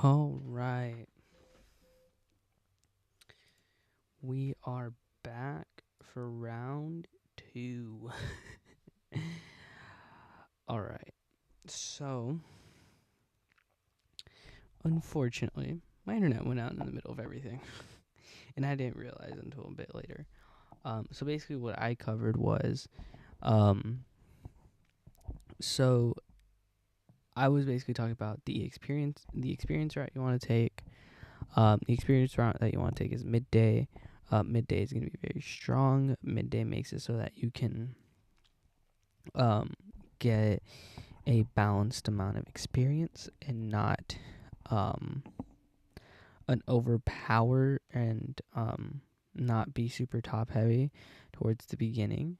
All right. We are back for round two. All right. So, unfortunately, my internet went out in the middle of everything. And I didn't realize until a bit later. So basically what I covered was so I was basically talking about the experience route you want to take. The experience route that you want to take is midday. Midday is going to be very strong. Midday makes it so that you can get a balanced amount of experience and not an overpower and not be super top heavy towards the beginning.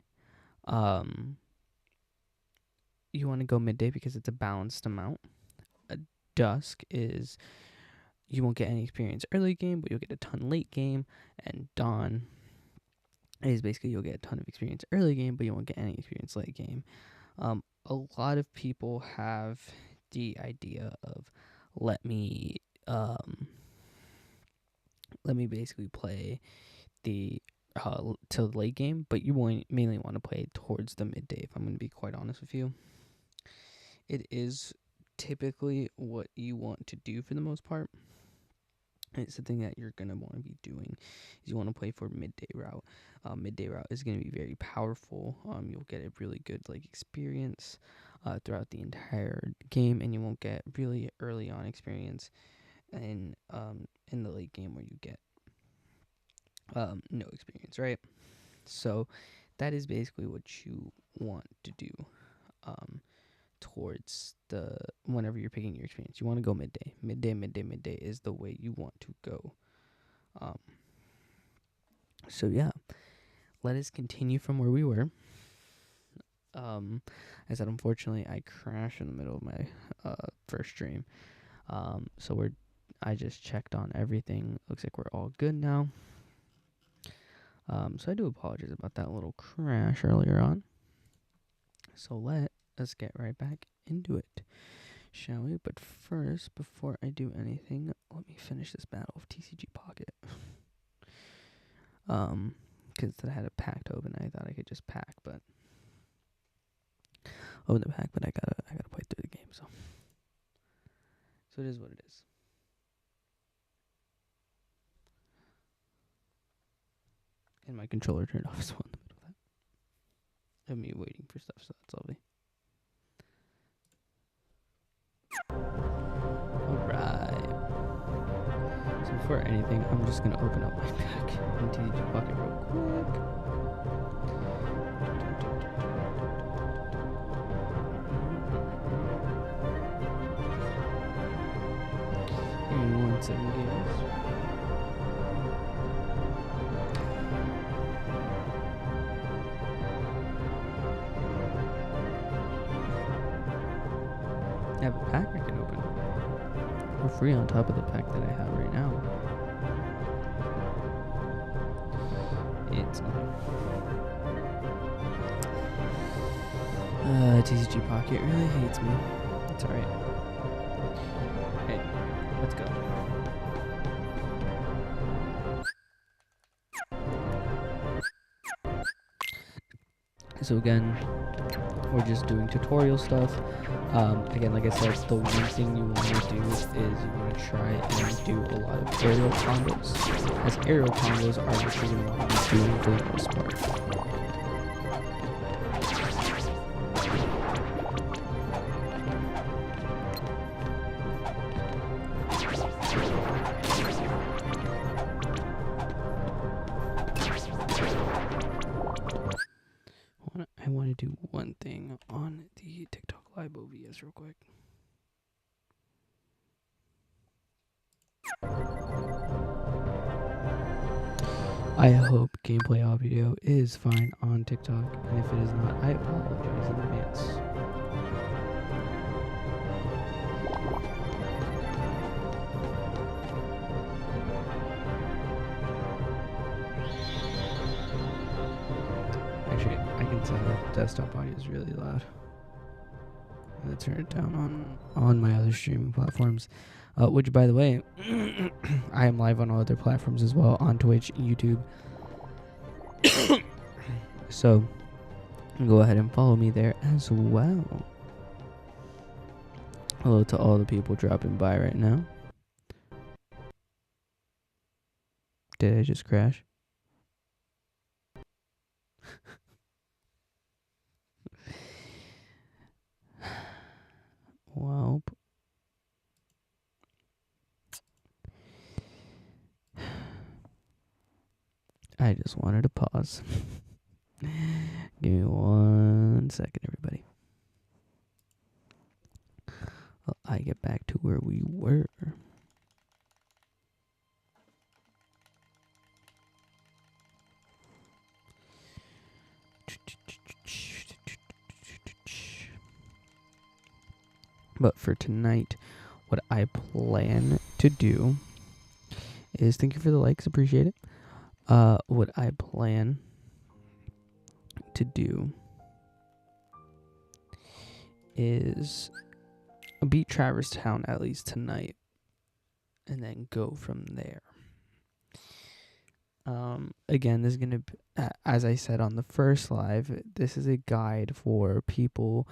You want to go midday because it's a balanced amount. Dusk is you won't get any experience early game, but you'll get a ton late game. And dawn is basically you'll get a ton of experience early game, but you won't get any experience late game. A lot of people have the idea of let me basically play the till the late game, but you mainly want to play towards the midday. If I'm going to be quite honest with you, it is typically what you want to do for the most part. It's the thing that you're going to want to be doing is you want to play for midday route. Midday route is going to be very powerful. You'll get a really good experience throughout the entire game, and you won't get really early on experience in the late game where you get no experience, right? So that is basically what you want to do towards the whenever you're picking your experience. You want to go midday. Midday is the way you want to go. So yeah, let us continue from where we were. I said unfortunately I crashed in the middle of my first stream. So I just checked on everything. Looks like we're all good now. So I do apologize about that little crash earlier on. So let us get right back into it, shall we? But first, before I do anything, let me finish this battle of TCG Pocket. Because I had a pack to open, I thought I could just pack, but open the pack, but I gotta play through the game, so it is what it is. And my controller turned off as well in the middle of that. Of me waiting for stuff, so that's lovely. Alright. So before anything, I'm just gonna open up my pack in TCG Pocket real quick. Give me 1 second, guys. I have a pack I can open for free on top of the pack that I have right now. It's TCG Pocket really hates me. It's alright. Hey, let's go. So again, we're just doing tutorial stuff. Again, like I said, the one thing you want to do is you want to try and do a lot of aerial combos, as aerial combos are what you're going to want to be doing for the most part. I want to do one thing on the TikTok Live OBS real quick. I hope gameplay audio is fine on TikTok, and if it is not, I apologize in advance. Actually, I can tell that desktop audio is really loud. I'm gonna turn it down on my other streaming platforms. Which, by the way, I am live on all other platforms as well, on Twitch, YouTube. So go ahead and follow me there as well. Hello to all the people dropping by right now. Did I just crash? Well, I just wanted to pause. Give me 1 second, everybody. Well, I get back to where we were. But for tonight, what I plan to do is, thank you for the likes, appreciate it. What I plan to do is beat Traverse Town at least tonight, and then go from there. Again, this is gonna be, as I said on the first live, this is a guide for people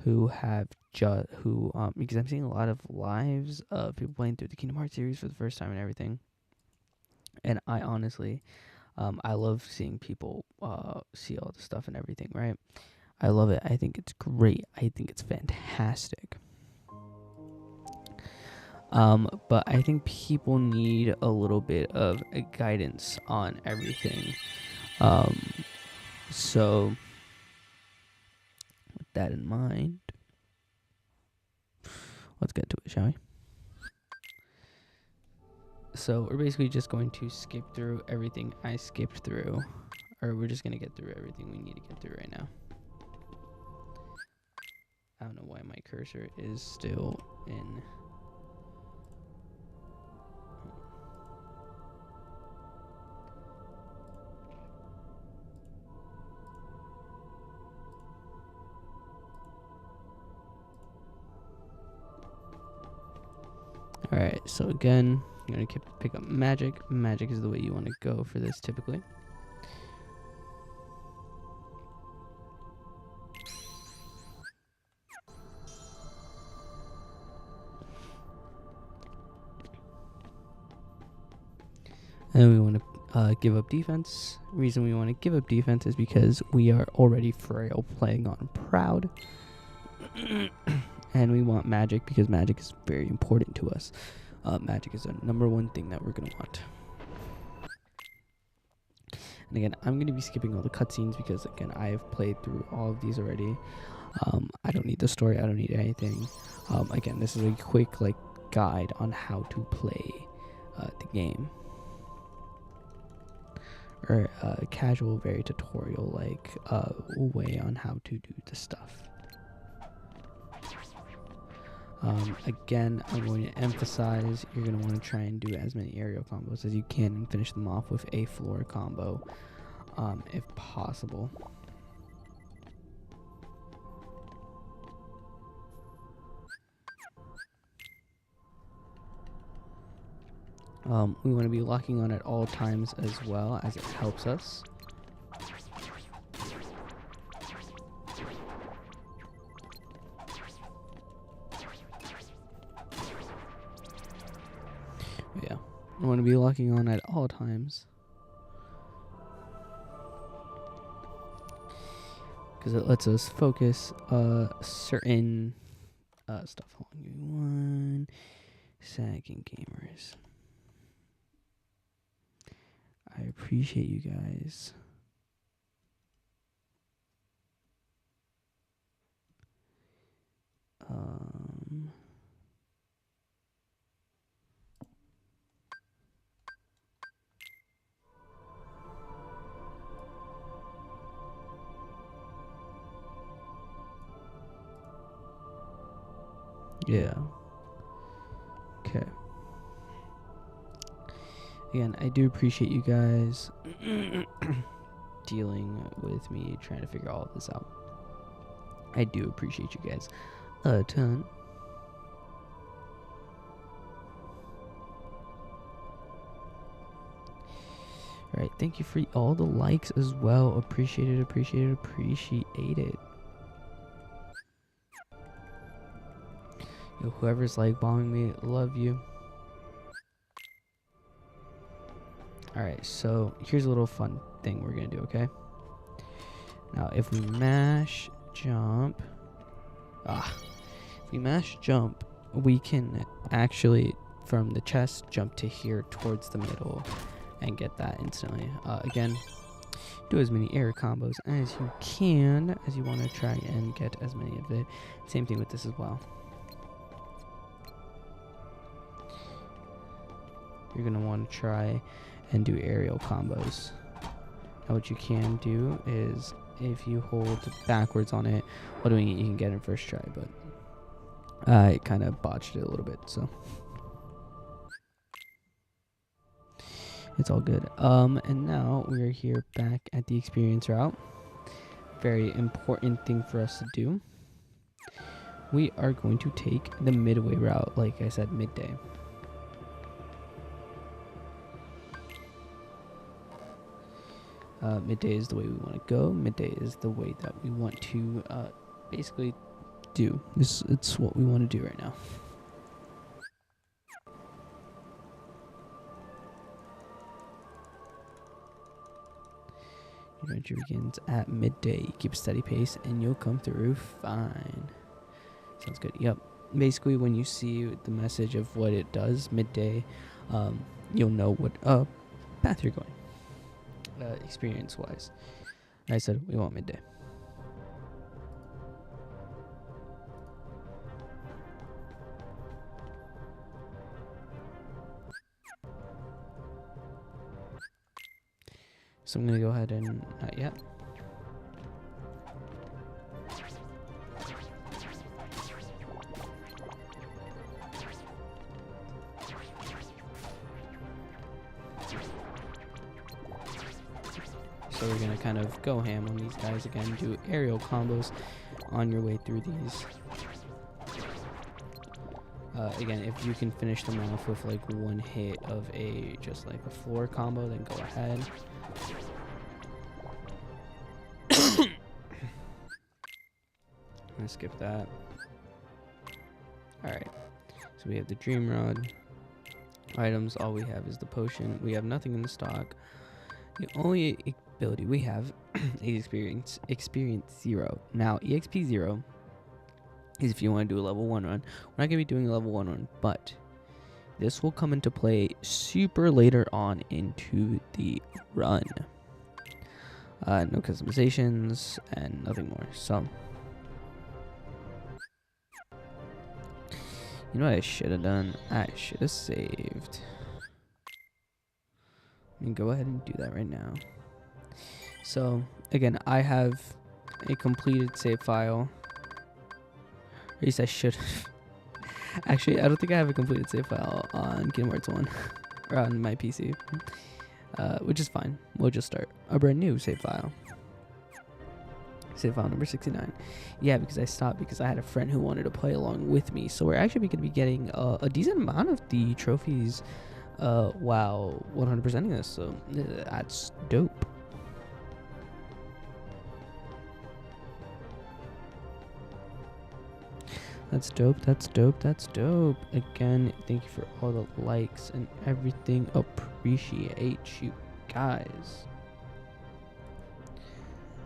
who have because I'm seeing a lot of lives of people playing through the Kingdom Hearts series for the first time and everything. And I honestly, I love seeing people see all the stuff and everything, right? I love it. I think it's great. I think it's fantastic. But I think people need a little bit of a guidance on everything. So with that in mind, let's get to it, shall we? So we're basically just going to skip through everything I skipped through, or we're just going to get through everything we need to get through right now. I don't know why my cursor is still in. Alright, so again, you're going to pick up magic. Magic is the way you want to go for this typically. And we want to give up defense. Reason we want to give up defense is because we are already frail playing on Proud. And we want magic because magic is very important to us. Magic is the number one thing that we're going to want. And again, I'm going to be skipping all the cutscenes because, again, I have played through all of these already. I don't need the story. I don't need anything. Again, this is a quick guide on how to play the game. Or a casual, very tutorial way on how to do the stuff. Again, I'm going to emphasize you're going to want to try and do as many aerial combos as you can and finish them off with a floor combo, if possible. We want to be locking on at all times as well, as it helps us. Yeah, we want to be locking on at all times, because it lets us focus certain stuff. Hold on, give me 1 second, gamers. I appreciate you guys. Yeah. Okay. Again, I do appreciate you guys dealing with me trying to figure all of this out. I do appreciate you guys a ton. All right, thank you for all the likes as well. Appreciate it, appreciate it, appreciate it. Yo, whoever's like bombing me, love you. All right, so here's a little fun thing we're gonna do, okay? Now, if we mash jump, if we mash jump, we can actually, from the chest, jump to here towards the middle and get that instantly. Again, do as many air combos as you can, as you want to try and get as many of it. Same thing with this as well. You're going to want to try and do aerial combos. Now what you can do is, if you hold backwards on it while doing it, you can get it first try, but I kind of botched it a little bit, so it's all good. And now we are here back at the experience route. Very important thing for us to do. We are going to take the midway route, like I said, midday. Midday is the way we want to go. Midday is the way that we want to basically do. It's what we want to do right now. Your adventure begins at midday. Keep a steady pace and you'll come through fine. Sounds good. Yep. Basically, when you see the message of what it does, midday, you'll know what path you're going. Experience-wise, I said we want midday. So I'm gonna go ahead and not yet. So we're gonna kind of go ham on these guys again, do aerial combos on your way through these. Again, if you can finish them off with like one hit of just like a floor combo, then go ahead. I'm gonna skip that. Alright, so we have the Dream Rod. Items, all we have is the potion. We have nothing in the stock. The only ability we have is experience 0. Now, EXP 0 is if you want to do a level 1 run. We're not going to be doing a level 1 run, but this will come into play super later on into the run. No customizations and nothing more. So, you know what I should have done? I should have saved. I mean, go ahead and do that right now. So, again, I have a completed save file. At least I should. Actually, I don't think I have a completed save file on Kingdom Hearts 1 or on my PC, which is fine. We'll just start a brand new save file. Save file number 69. Yeah, because I stopped because I had a friend who wanted to play along with me. So we're actually going to be getting a decent amount of the trophies while 100%ing this. So that's dope. That's dope, that's dope, that's dope. Again, thank you for all the likes and everything. Appreciate you guys.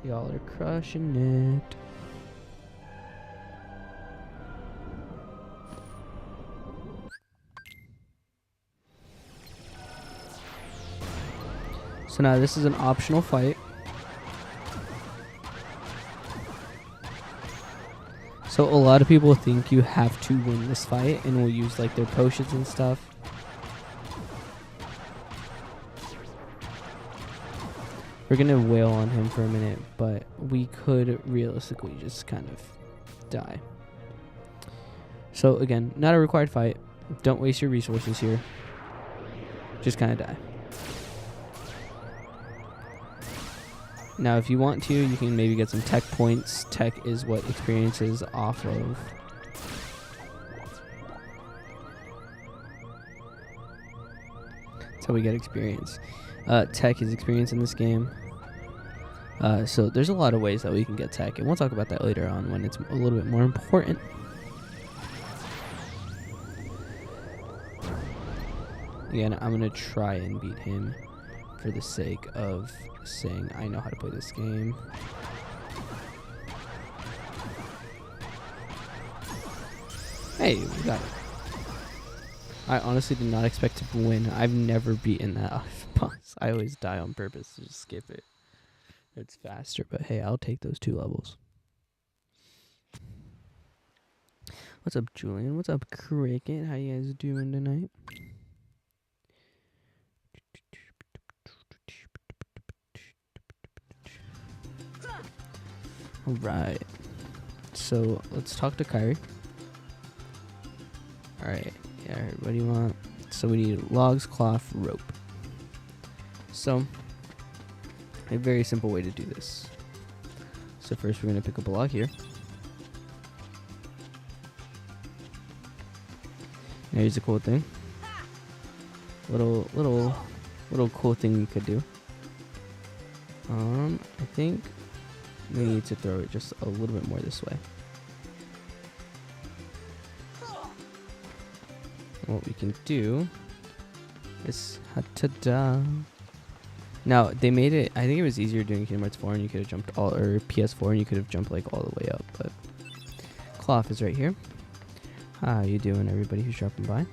Y'all are crushing it. So now this is an optional fight. So a lot of people think you have to win this fight and will use like their potions and stuff. We're gonna wail on him for a minute, but we could realistically just kind of die. So again, not a required fight. Don't waste your resources here. Just kind of die. Now, if you want to, you can maybe get some tech points. Tech is what experience is off of. That's how we get experience. Tech is experience in this game. So there's a lot of ways that we can get tech, and we'll talk about that later on when it's a little bit more important. Again, I'm going to try and beat him for the sake of saying I know how to play this game. Hey, we got it. I honestly did not expect to win. I've never beaten that boss. I always die on purpose to just skip it. It's faster, but hey, I'll take those 2 levels. What's up, Julian? What's up, Cricket? How you guys doing tonight? Alright. So, let's talk to Kairi. Alright. Yeah, what do you want? So we need logs, cloth, rope. So, a very simple way to do this. So first we're going to pick up a log here. Now here's a cool thing. Little cool thing you could do. I think we need to throw it just a little bit more this way. What we can do is ta-da. Now they made it. I think it was easier doing Kingdom Hearts 4, and you could have jumped all, or PS4, and you could have jumped like all the way up. But cloth is right here. How you doing, everybody who's dropping by?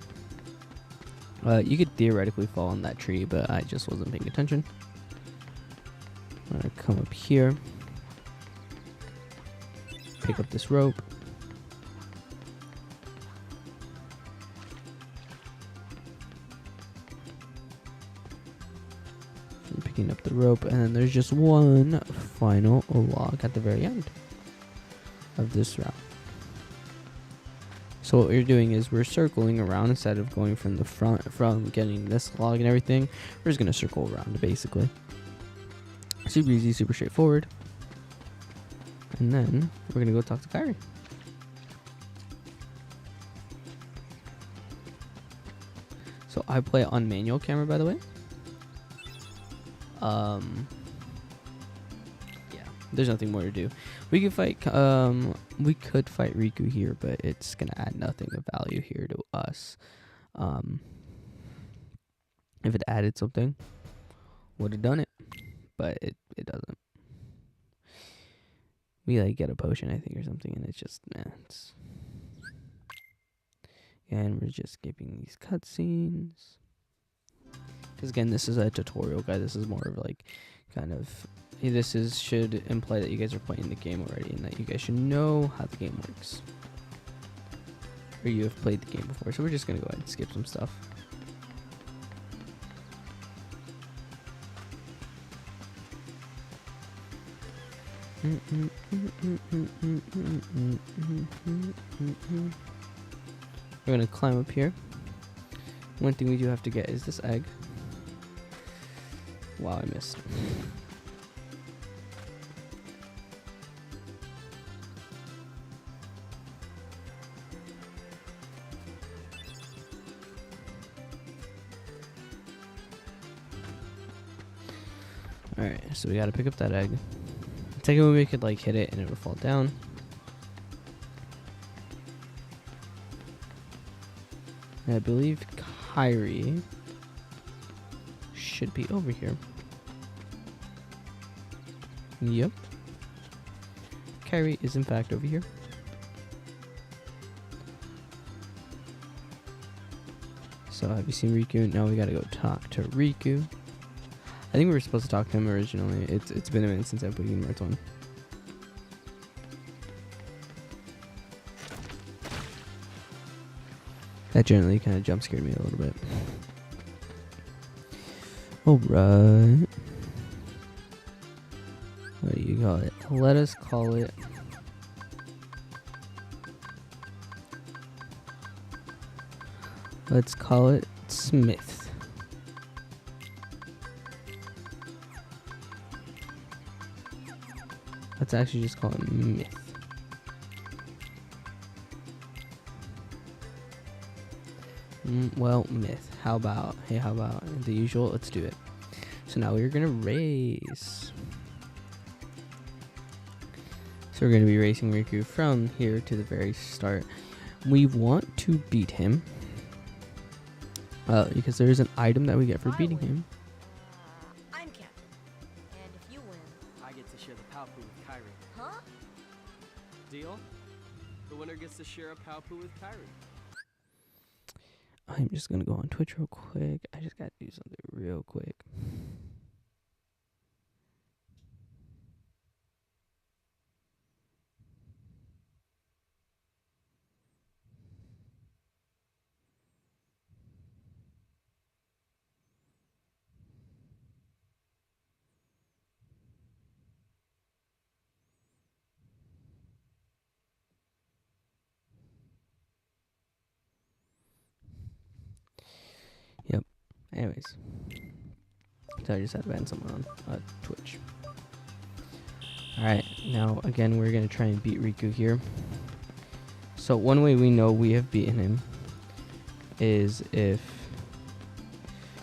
You could theoretically fall on that tree, but I just wasn't paying attention. I'm gonna come up here, pick up this rope. Picking up the rope, and then there's just one final log at the very end of this route. So what we're doing is we're circling around instead of going from the front, from getting this log and everything. We're just gonna circle around basically. Super easy, super straightforward. And then we're gonna go talk to Kairi. So I play on manual camera, by the way. Yeah, there's nothing more to do. We could fight Riku here, but it's gonna add nothing of value here to us. If it added something, would have done it, but it doesn't. We like get a potion, I think, or something, and it's just it's. And we're just skipping these cutscenes. Because again, this is a tutorial guide. This is more of like kind of should imply that you guys are playing the game already and that you guys should know how the game works, or you have played the game before. So we're just gonna go ahead and skip some stuff. We're gonna climb up here. One thing we do have to get is this egg. Wow, I missed. Alright, so we gotta pick up that egg. Technically we could like hit it and it would fall down. And I believe Kairi should be over here. Yep. Kairi is in fact over here. So have you seen Riku? Now we gotta go talk to Riku. I think we were supposed to talk to him originally. It's been a minute since I played Kingdom Hearts 1. That generally kind of jump scared me a little bit. Alright. What do you call it? Let us call it. Let's call it Smith. Let's actually just call it Myth. Well, myth. How about the usual? Let's do it. So now we're gonna race. So we're gonna be racing Riku from here to the very start. We want to beat him. Because there is an item that we get for beating him. I'm captain. And if you win, I get to share the Palpu with Kyrie. huh? Deal? The winner gets to share a Palpu with Kyrie. I'm just gonna go on Twitch real quick. I just gotta do something real quick. Yep. Anyways. So I just had to ban someone on Twitch. Alright, now again we're gonna try and beat Riku here. So one way we know we have beaten him is if...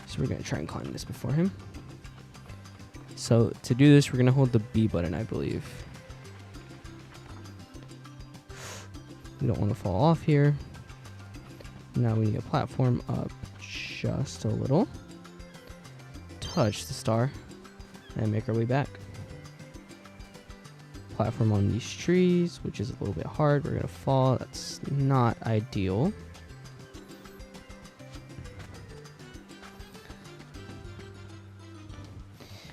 So we're gonna try and climb this before him. So to do this, we're gonna hold the B button, I believe. We don't want to fall off here. Now we need a platform up just a little. Touch the star and make our way back. Platform on these trees, which is a little bit hard. We're gonna fall. That's not ideal.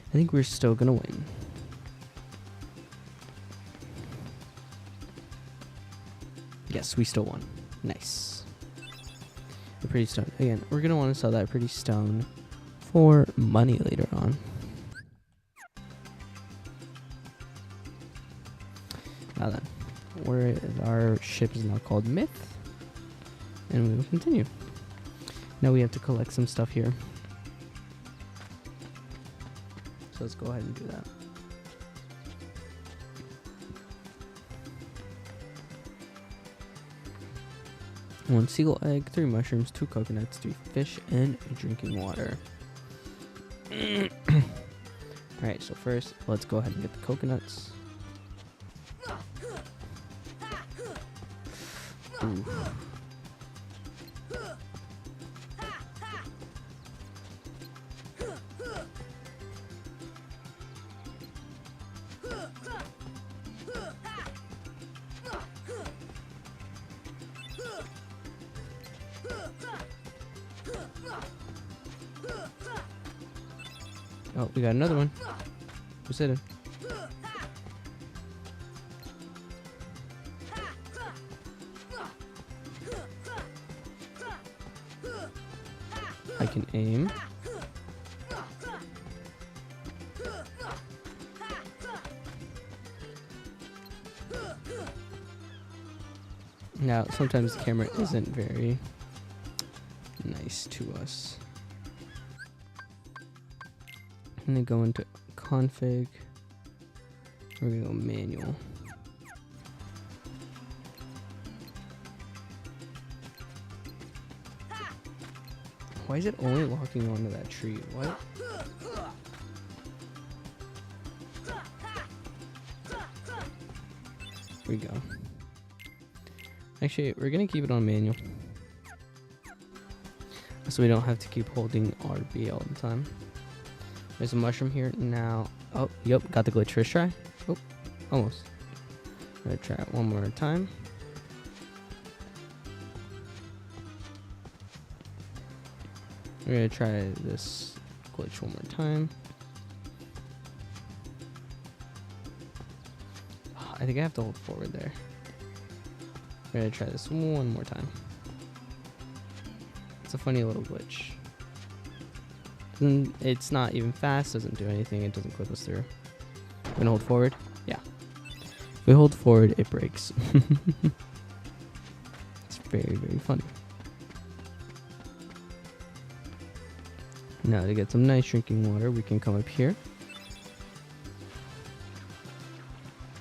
I think we're still gonna win. Yes, we still won. Nice. The pretty stone. Again, we're gonna want to sell that pretty stone for money later on. Now then, our ship is now called Myth, and we will continue. Now we have to collect some stuff here. So let's go ahead and do that. One seagull egg, 3 mushrooms, 2 coconuts, 3 fish, and drinking water. Alright, so first, let's go ahead and get the coconuts. Ooh. Oh, we got another one. Who's hitting? I can aim. Now, sometimes the camera isn't very nice to us. I'm gonna go into config. We're gonna go manual. Why is it only locking onto that tree? What? Here we go. Actually, we're gonna keep it on manual, so we don't have to keep holding RB all the time. There's a mushroom here now. Oh, yep, got the glitch. First try. Oh, almost. I'm gonna try it one more time. We're gonna try this glitch one more time. I think I have to hold forward there. We're gonna try this one more time. It's a funny little glitch. It's not even fast, doesn't do anything, it doesn't clip us through. We're gonna hold forward. Yeah. If we hold forward, it breaks. It's very, very funny. Now to get some nice drinking water, we can come up here.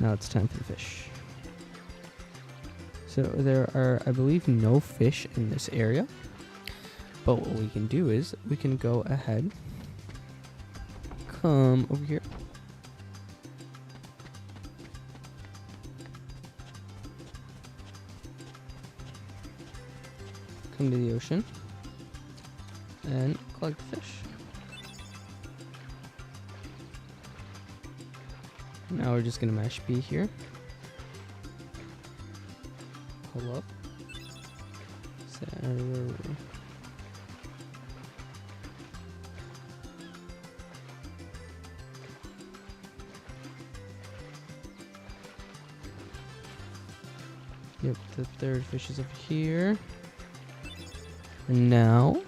Now it's time for the fish. So there are, I believe, no fish in this area. But what we can do is we can go ahead, come over here. Come to the ocean and collect the fish. Now we're just gonna mash B here. Pull up. Yep, the third fish is over here. And now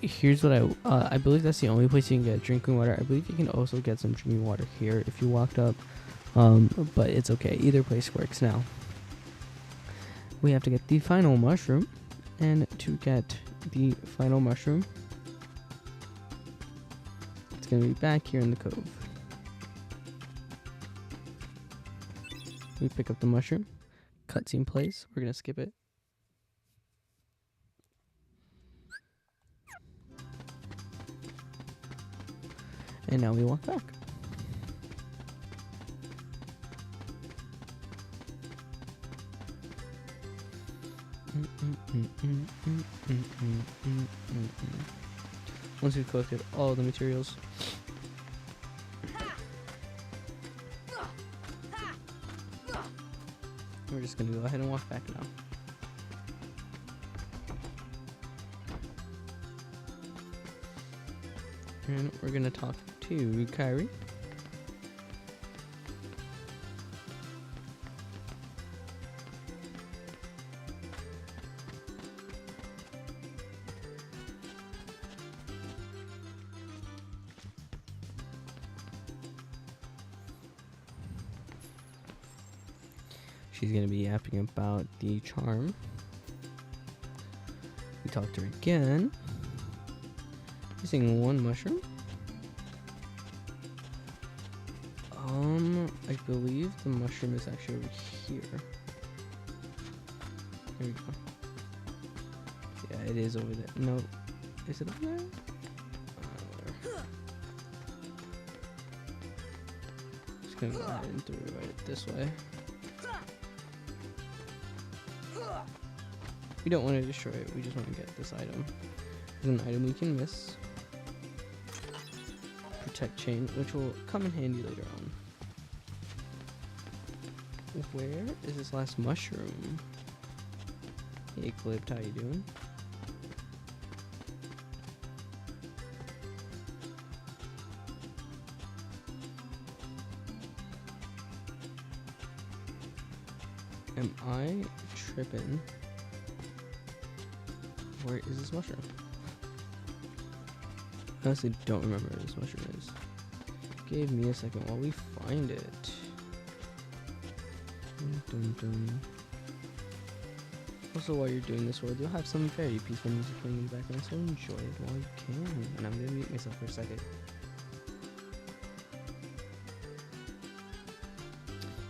here's what I believe that's the only place you can get drinking water. I believe you can also get some drinking water here if you walked up, but it's okay. Either place works. Now we have to get the final mushroom, and to get the final mushroom, it's gonna be back here in the cove. We pick up the mushroom. Cutscene plays. We're gonna skip it. And now we walk back. Once we've collected all the materials, we're just gonna go ahead and walk back now. And we're gonna talk to Kairi. She's gonna be yapping about the charm. We talk to her again. Missing one mushroom. I believe the mushroom is actually over here. There we go. Yeah, it is over there. No, is it over there? Just gonna go ahead and throw it this way. We don't want to destroy it. We just want to get this item. There's an item we can miss. Protect chain, which will come in handy later on. Where is this last mushroom? Hey Clipped, how you doing? Am I tripping? Where is this mushroom? I honestly don't remember where this mushroom is. Give me a second while we find it. Dun, dun. Also, while you're doing this world, you'll have some very peaceful music playing in the background, so enjoy it while you can. And I'm gonna mute myself for a second.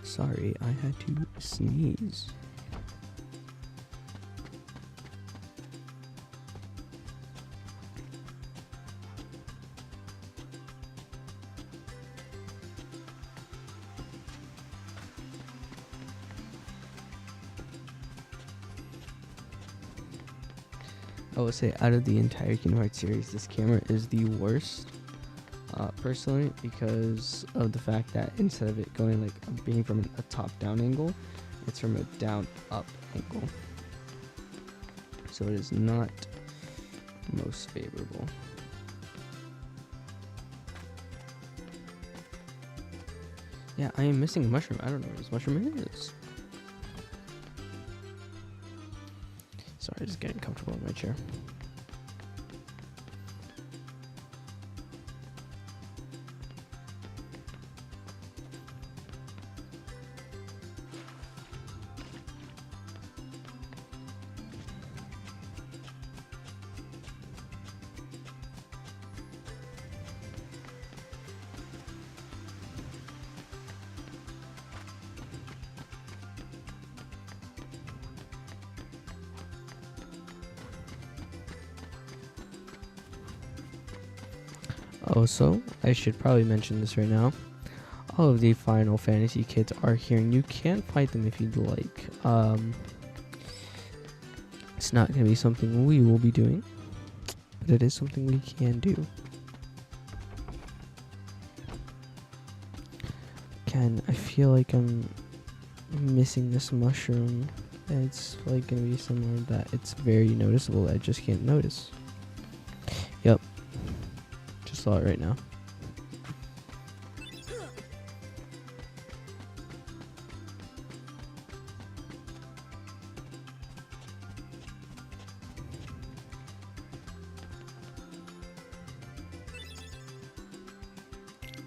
Sorry, I had to sneeze. I would say out of the entire Kingdom Hearts series, this camera is the worst, personally, because of the fact that instead of it going like being from a top-down angle, it's from a down-up angle. So it is not most favorable. Yeah, I am missing a mushroom. I don't know where this mushroom is. Sorry, just getting comfortable in my chair. Also, I should probably mention this right now. All of the Final Fantasy kids are here, and you can fight them if you'd like. It's not going to be something we will be doing, but it is something we can do. Again, I feel like I'm missing this mushroom. It's like going to be somewhere that it's very noticeable that I just can't notice. Yep. Just saw it right now.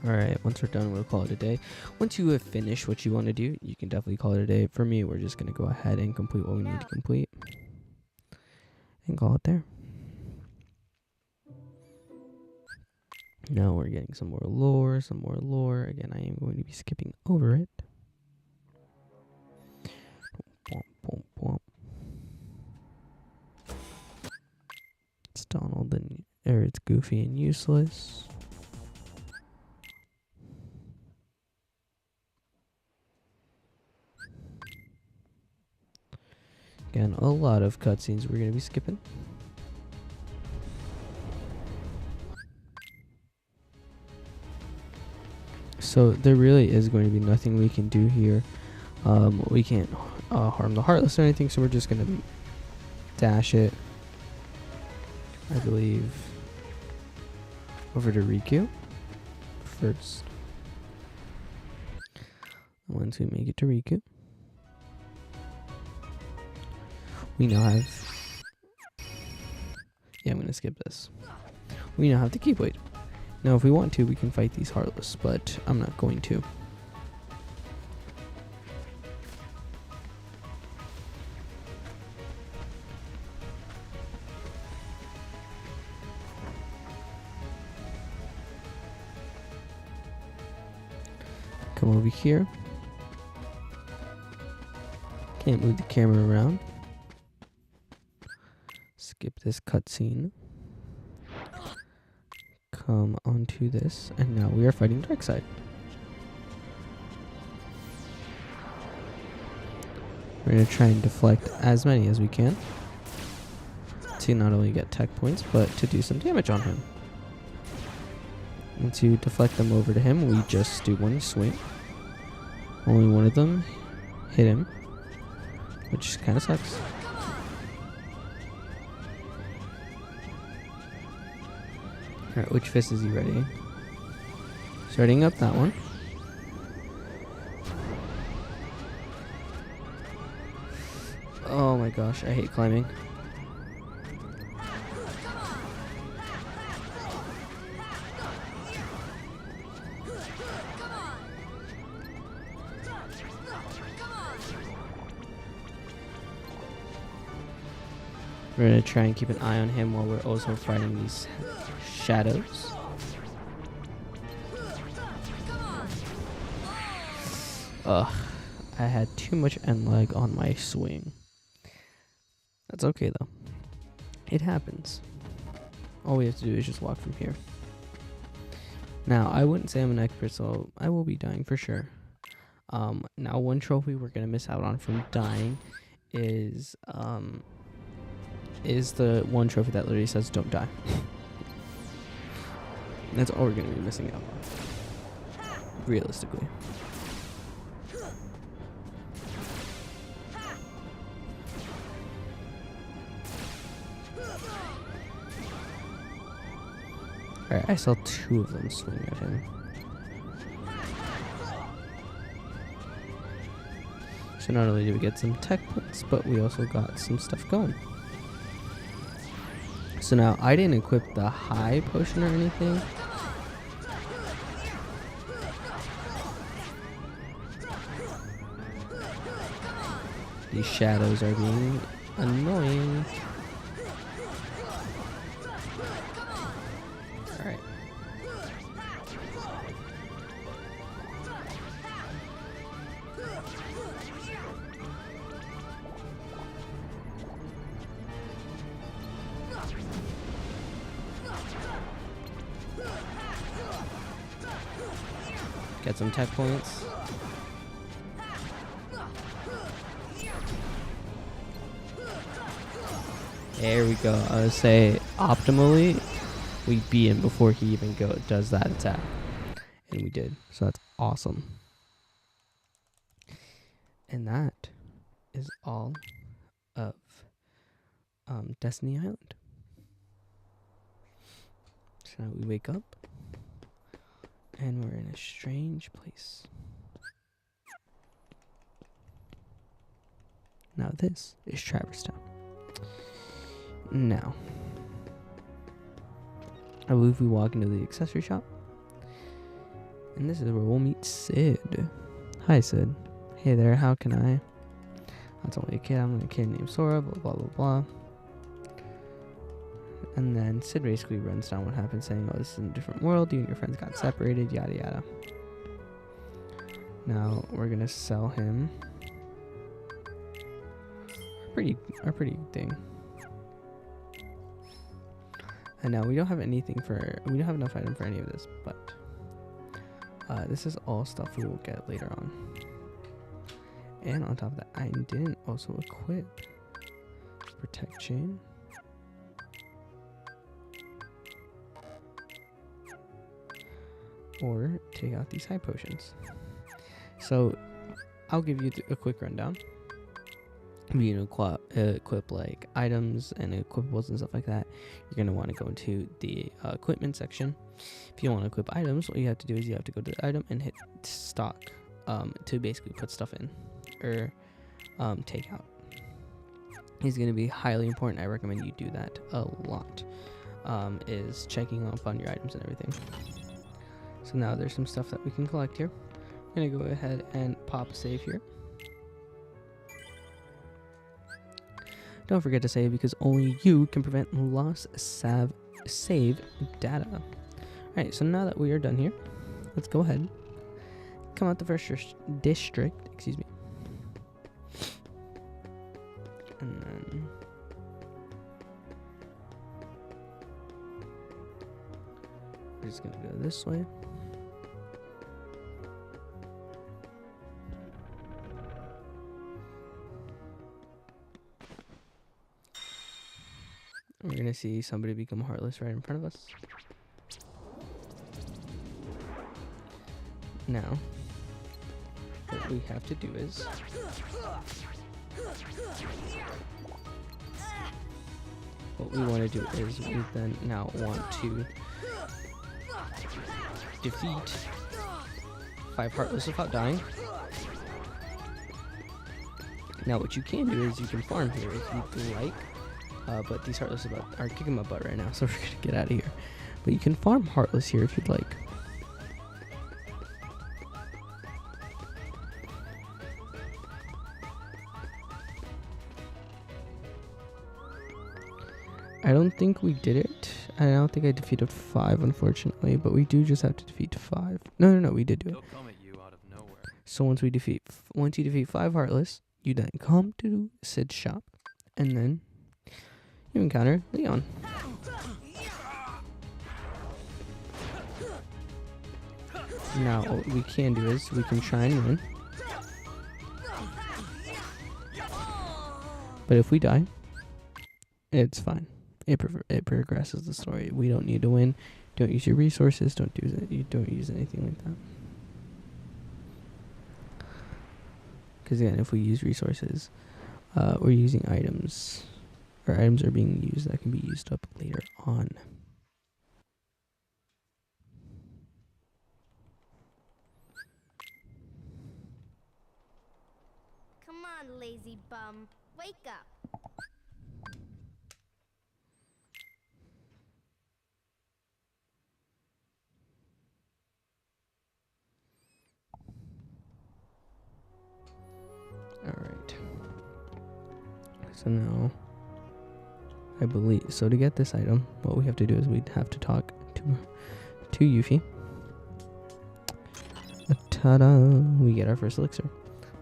Alright, once we're done, we'll call it a day. Once you have finished what you want to do, you can definitely call it a day. For me, we're just going to go ahead and complete what we need to complete. And call it there. Now we're getting some more lore, Again, I am going to be skipping over it. Womp, womp, womp. It's Donald or it's Goofy and useless. Again, a lot of cutscenes we're going to be skipping. So there really is going to be nothing we can do here. We can't harm the Heartless or anything, so we're just going to dash it, I believe, over to Riku first. Once we make it to Riku, we now have... Yeah, I'm going to skip this. We now have the Keyblade. Now, if we want to, we can fight these Heartless, but I'm not going to. Come over here. Can't move the camera around. Skip this cutscene. Come onto this, and now we are fighting Darkseid. We're going to try and deflect as many as we can to not only get tech points, but to do some damage on him. And to deflect them over to him, we just do one swing. Only one of them hit him, which kind of sucks. Alright, which fist is he ready? Starting up that one. Oh my gosh, I hate climbing. We're going to try and keep an eye on him while we're also fighting these shadows. Ugh, I had too much end lag on my swing. That's okay though. It happens. All we have to do is just walk from here. Now, I wouldn't say I'm an expert, so I will be dying for sure. Now, one trophy we're going to miss out on from dying is the one trophy that literally says don't die. That's all we're going to be missing out on, realistically. Alright, I saw two of them swing at him. So not only did we get some tech points, but we also got some stuff going. So now, I didn't equip the high potion or anything. These shadows are being annoying. Alright. Get some tech points. There we go. I would say optimally, we beat him before he even does that attack. And we did. So that's awesome. And that is all of Destiny Island. So now we wake up. And we're in a strange place. Now this is Traverse Town. Now, I believe we walk into the accessory shop. And this is where we'll meet Sid. Hi, Sid. Hey there, how can I? That's only a kid. I'm a kid named Sora, blah, blah, blah, blah. And then Sid basically runs down what happened, saying, oh, this is a different world. You and your friends got separated, yada, yada. Now, we're going to sell him our pretty thing. And now we don't have enough item for any of this, but this is all stuff we will get later on. And on top of that, I didn't also equip Protect Chain. Or take out these high potions. So I'll give you a quick rundown. You know, equip like items and equipables and stuff like that. You're going to want to go into the equipment section. If you want to equip items, what you have to do is you have to go to the item and hit stock to basically put stuff in or take out. It's going to be highly important. I recommend you do that a lot. Is checking up on your items and everything. So now there's some stuff that we can collect here. I'm going to go ahead and pop a save here. Don't forget to save because only you can prevent lost save data. Alright, so now that we are done here, let's go ahead. Come out the first district, excuse me. And then we're just going to go this way. We're going to see somebody become Heartless right in front of us. Now, what we have to do is what we want to do is we then now want to defeat 5 Heartless without dying. Now what you can do is you can farm here if you'd like. But these Heartless are kicking my butt right now, so we're gonna get out of here. But you can farm Heartless here if you'd like. I don't think we did it. I don't think I defeated 5, unfortunately, but we do just have to defeat 5. No, we did do it. He'll come at you out of nowhere. So once you defeat 5 Heartless, you then come to Sid's shop, and then you encounter Leon. Now, what we can do is we can try and win. But if we die, it's fine. It progresses the story. We don't need to win. Don't use your resources. Don't use it. You don't use anything like that. Because again, if we use resources, we're using items. Or items are being used that can be used up later on. Come on, lazy bum. Wake up. Alright. So now, I believe, so to get this item, what we have to do is we'd have to talk to Yuffie. Ta-da! We get our first elixir.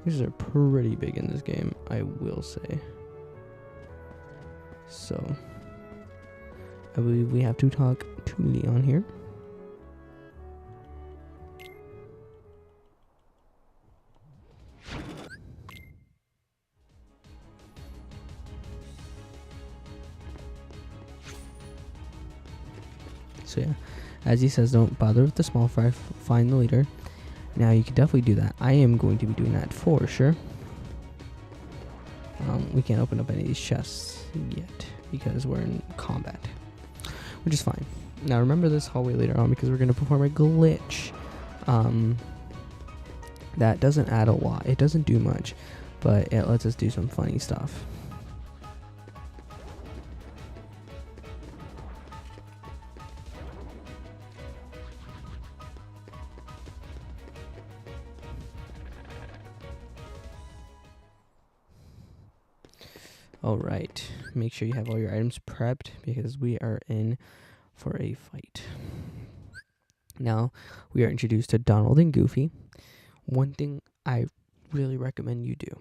These are pretty big in this game, I will say. So, I believe we have to talk to Leon here. So yeah, as he says, don't bother with the small fry, find the leader. Now you can definitely do that. I am going to be doing that for sure. We can't open up any of these chests yet because we're in combat, which is fine. Now remember this hallway later on because we're going to perform a glitch. That doesn't add a lot. It doesn't do much, but it lets us do some funny stuff. Alright, make sure you have all your items prepped because we are in for a fight. Now, we are introduced to Donald and Goofy. One thing I really recommend you do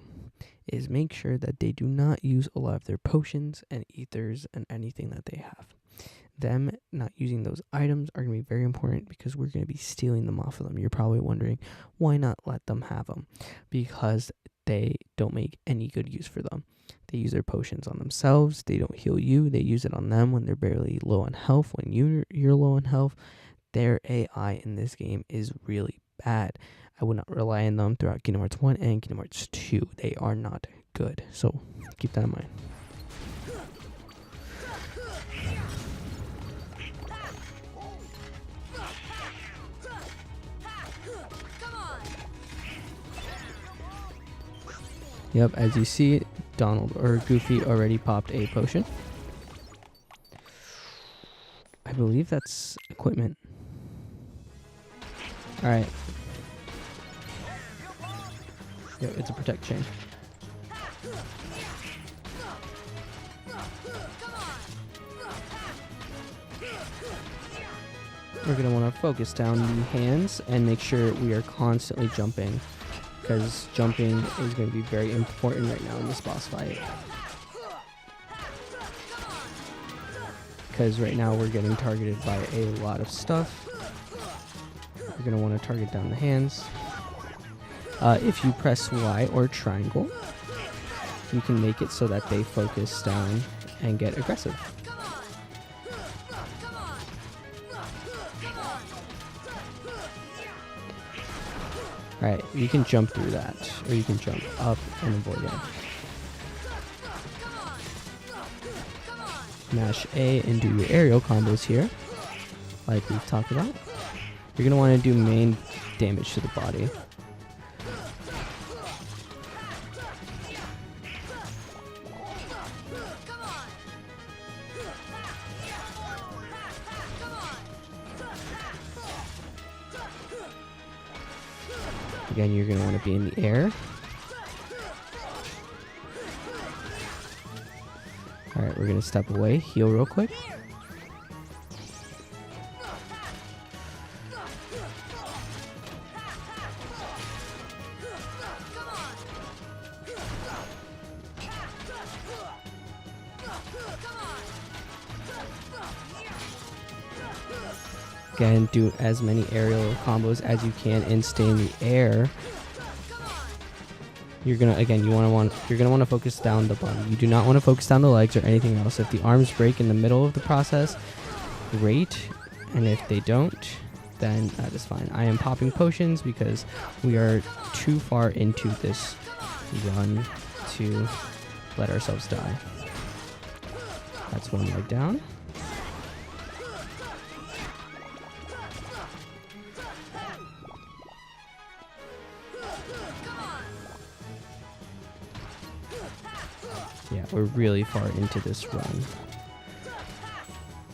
is make sure that they do not use a lot of their potions and ethers and anything that they have. Them not using those items are going to be very important because we're going to be stealing them off of them. You're probably wondering, why not let them have them? Because they don't make any good use for them. They use their potions on themselves. They don't heal you. They use it on them when they're barely low on health. When you're low on health, their AI in this game is really bad. I would not rely on them throughout Kingdom Hearts 1 and Kingdom Hearts 2. They are not good. So keep that in mind. Yep, as you see, Donald or Goofy already popped a potion. I believe that's equipment. Alright. Yep, it's a protect chain. We're going to want to focus down the hands and make sure we are constantly jumping, because jumping is going to be very important right now in this boss fight. Because right now we're getting targeted by a lot of stuff. You're going to want to target down the hands. If you press Y or triangle, you can make it so that they focus down and get aggressive. Alright, you can jump through that, or you can jump up and avoid it. Mash A and do your aerial combos here, like we've talked about. You're going to want to do main damage to the body. Again, you're going to want to be in the air. Alright, we're going to step away, heal real quick. Again, do as many aerial combos as you can and stay in the air. You're gonna want to focus down the body. You do not want to focus down the legs or anything else. If the arms break in the middle of the process, great. And if they don't, then that is fine. I am popping potions because we are too far into this run to let ourselves die. That's one leg down. Yeah, we're really far into this run.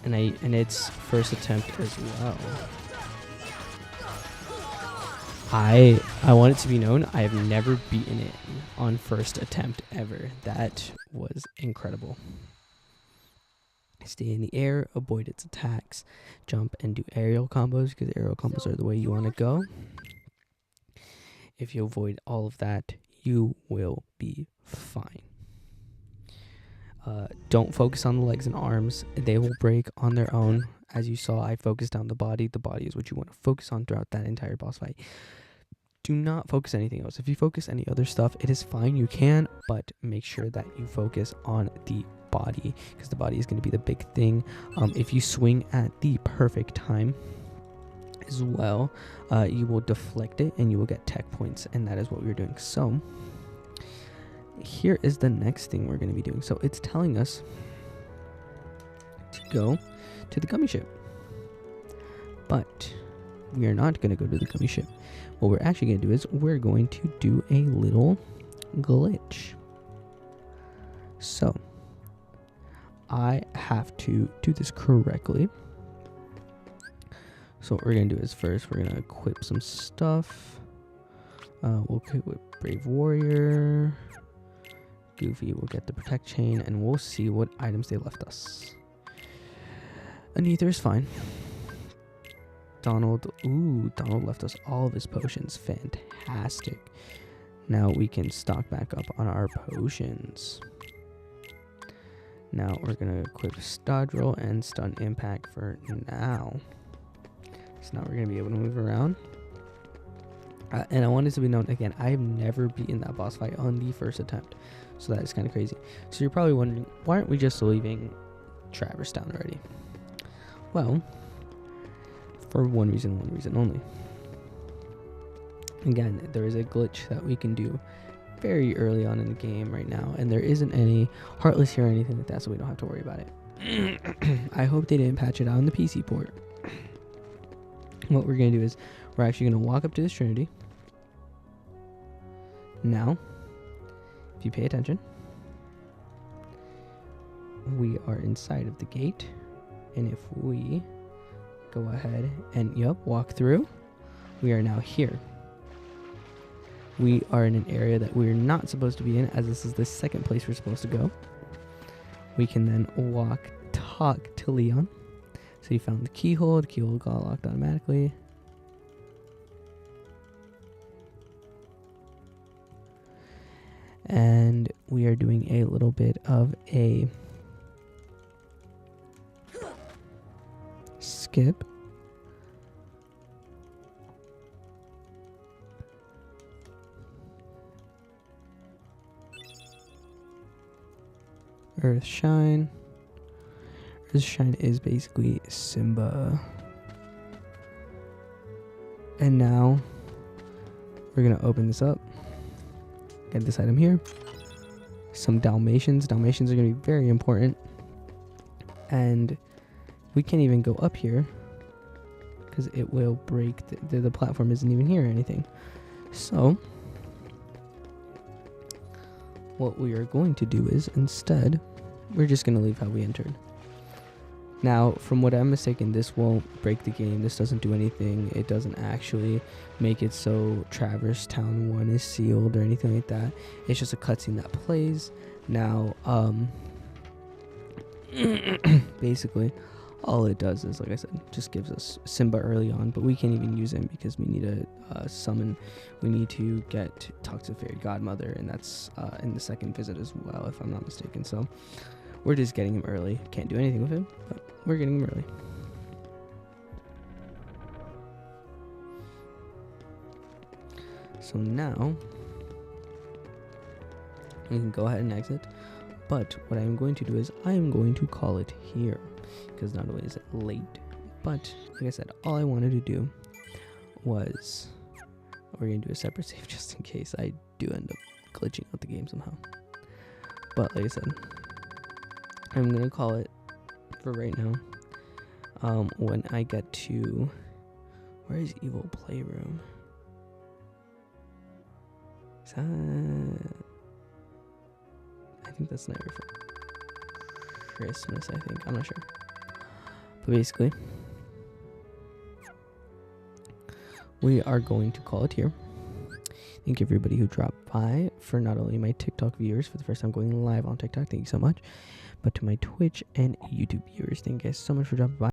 And it's first attempt as well. I want it to be known, I have never beaten it on first attempt ever. That was incredible. Stay in the air, avoid its attacks, jump and do aerial combos because aerial combos are the way you want to go. If you avoid all of that, you will be fine. Don't focus on the legs and arms. They will break on their own. As you saw, I focused on the body. The body is what you want to focus on throughout that entire boss fight. Do not focus anything else. If you focus any other stuff, it is fine. You can, but make sure that you focus on the body, because the body is going to be the big thing. If you swing at the perfect time as well, you will deflect it and you will get tech points, and that is what we're doing. So here is the next thing we're going to be doing. So it's telling us to go to the gummy ship, but we are not going to go to the gummy ship. What we're actually going to do is we're going to do a little glitch. So I have to do this correctly. So what we're going to do is first we're going to equip some stuff. We'll equip Brave Warrior. Goofy will get the Protect Chain, and we'll see what items they left us. Anether is fine. Donald left us all of his potions. Fantastic. Now we can stock back up on our potions. Now we're going to equip Stodrill and Stun Impact for now. So now we're going to be able to move around. And I wanted to be known, again, I have never beaten that boss fight on the first attempt. So that is kind of crazy. So you're probably wondering, why aren't we just leaving Traverse Town already? Well, for one reason only. Again, there is a glitch that we can do very early on in the game right now, and there isn't any Heartless here or anything like that, so we don't have to worry about it. I hope they didn't patch it out on the PC port. What we're going to do is we're actually going to walk up to this Trinity. Now, if you pay attention, we are inside of the gate, and if we go ahead and walk through, we are now here. We are in an area that we're not supposed to be in, as this is the second place we're supposed to go. We can then talk to Leon. So you found the keyhole got locked automatically. And we are doing a little bit of a skip. Earthshine. Earthshine is basically Simba. And now we're going to open this up. Get this item here. Some Dalmatians. Dalmatians are going to be very important. And we can't even go up here because it will break. The platform isn't even here or anything. So what we are going to do is instead we're just going to leave how we entered. Now, from what I'm mistaken, this won't break the game. This doesn't do anything. It doesn't actually make it so Traverse Town 1 is sealed or anything like that. It's just a cutscene that plays. Now, basically, all it does is, like I said, just gives us Simba early on, but we can't even use him because we need a summon. We need to talk to the Fairy Godmother, and that's in the second visit as well, if I'm not mistaken. So we're just getting him early. Can't do anything with him, but we're getting him early. So now we can go ahead and exit. But what I'm going to do is I am going to call it here, because not only is it late, but like I said, all I wanted to do was, we're going to do a separate save just in case I do end up glitching out the game somehow. But like I said, I'm going to call it for right now. When I get to, where is Evil Playroom? Is that, I think that's Nightmare for Christmas, I think. I'm not sure. But basically, we are going to call it here. Thank you everybody who dropped by, for not only my TikTok viewers for the first time going live on TikTok, thank you so much, but to my Twitch and YouTube viewers, thank you guys so much for dropping by.